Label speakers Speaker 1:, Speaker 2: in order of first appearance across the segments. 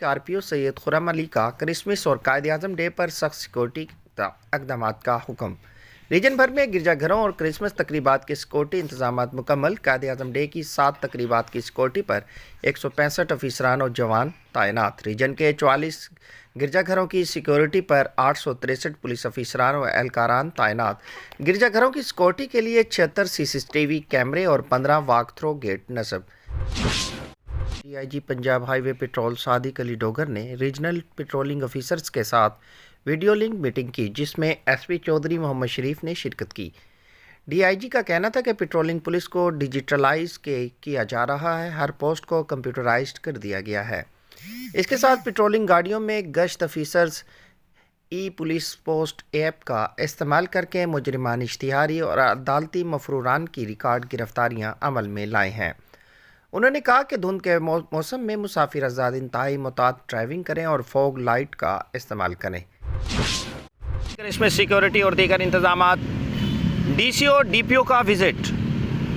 Speaker 1: RPO Syed Khurram Ali का Christmas और Quaid-e-Azam day पर सख्त सिक्योरिटी इक़दामात का हुक्म। रीजन भर में गिरजाघरों और क्रिसमस तकरीबात के सिक्योरिटी इंतजामात मुकम्मल। कायद-ए-आज़म डे की 7 तकरीबात की सिक्योरिटी पर 165 अफसरान और जवान तैनात। रीजन के 44 गिरजाघरों की सिक्योरिटी पर 863 पुलिस अफसरान और एहलकारान तैनात। गिरजाघरों की सिक्योरिटी के लिए 76 CCTV कैमरे और 15 वॉक थ्रू गेट नस्ब। DIG Punjab highway patrol Sadiq Ali Dogar ने रीजनल पेट्रोलिंग ऑफिसर्स के साथ वीडियो लिंक मीटिंग की, जिसमें SP चौधरी मोहम्मद शरीफ ने शिरकत की। DIG का कहना था कि पेट्रोलिंग पुलिस को डिजिटलाइज किया जा रहा है, हर पोस्ट को कंप्यूटराइज्ड कर दिया गया है। इसके साथ पेट्रोलिंग गाड़ियों में गश्त ऑफिसर्स पुलिस पोस्ट ऐप का इस्तेमाल करके मुजरिमान इश्तिहारी और अदालती मफरूरान की रिकॉर्ड गिरफ्तारियां अमल में लाए हैं। उन्होंने कहा कि धुंध के मौसम में मुसाफिर आज़ाद इंतहाई मुताद ड्राइविंग करें और फॉग लाइट का इस्तेमाल करें। क्रिसमस सिक्योरिटी और दीगर इंतजामात। DCO DPO का विजिट।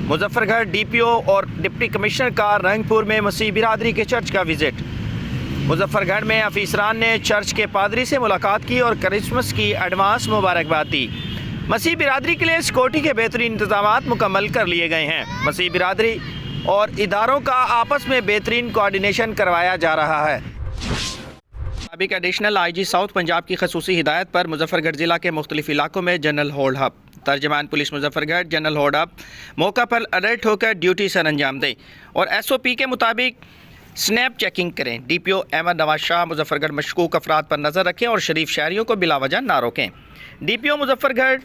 Speaker 1: मुजफ्फरगढ़ DPO और डिप्टी कमिश्नर का रंगपुर में मसीह बिरादरी के चर्च का विजिट। मुजफ्फरगढ़ में अफसरान ने चर्च के पादरी से मुलाकात की और क्रिसमस की एडवांस मुबारकबाद दी। मसीह बिरादरी के लिए सिक्योरिटी के बेहतरीन इंतजामात मुकम्मल कर लिए गए हैं। मसीह बिरादरी और इदारों का आपस में बेहतरीन कोऑर्डिनेशन करवाया जा रहा है। साबिक एडिशनल IG साउथ पंजाब की खसूसी हिदायत पर मुजफ्फरगढ़ ज़िला के मुख्तलिफ इलाकों में जनरल होल्ड अप। तर्जमान police Muzaffargarh general hold up मौका पर अलर्ट होकर ड्यूटी सर अंजाम दें और SOP के मुताबिक स्नैप चेकिंग करें। DPO अहमद नवाज शाह मुजफ्फरगढ़ मशकूक अफराद पर नज़र रखें और शरीफ शहरियों को बिलावजह ना रोकें। DPO मुजफ्फरगढ़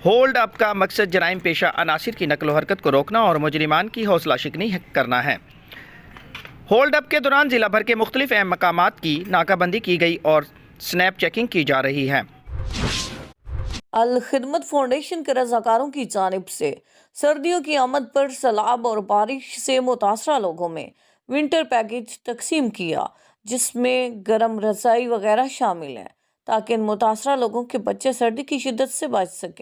Speaker 1: होल्ड अप का मकसद जराइम पेशा अनासिर की नकलो हरकत को रोकना और मुजरिमान की हौसला शिकनी करना है। होल्ड अप के दौरान ज़िला भर के मुख्तलिफ अहम मकामात की नाकाबंदी की गई और स्नैप चेकिंग की जा रही है।
Speaker 2: अल खिदमत फाउंडेशन के रज़ाकारों की जानिब से सर्दियों की आमद पर सैलाब और बारिश से मुतासरा लोगों में विंटर पैकेज तकसीम किया, जिसमें गर्म रज़ाई वगैरह शामिल हैं, ताकि इन मुतासरा लोगों के बच्चे सर्दी की शिद्दत से बच सकें।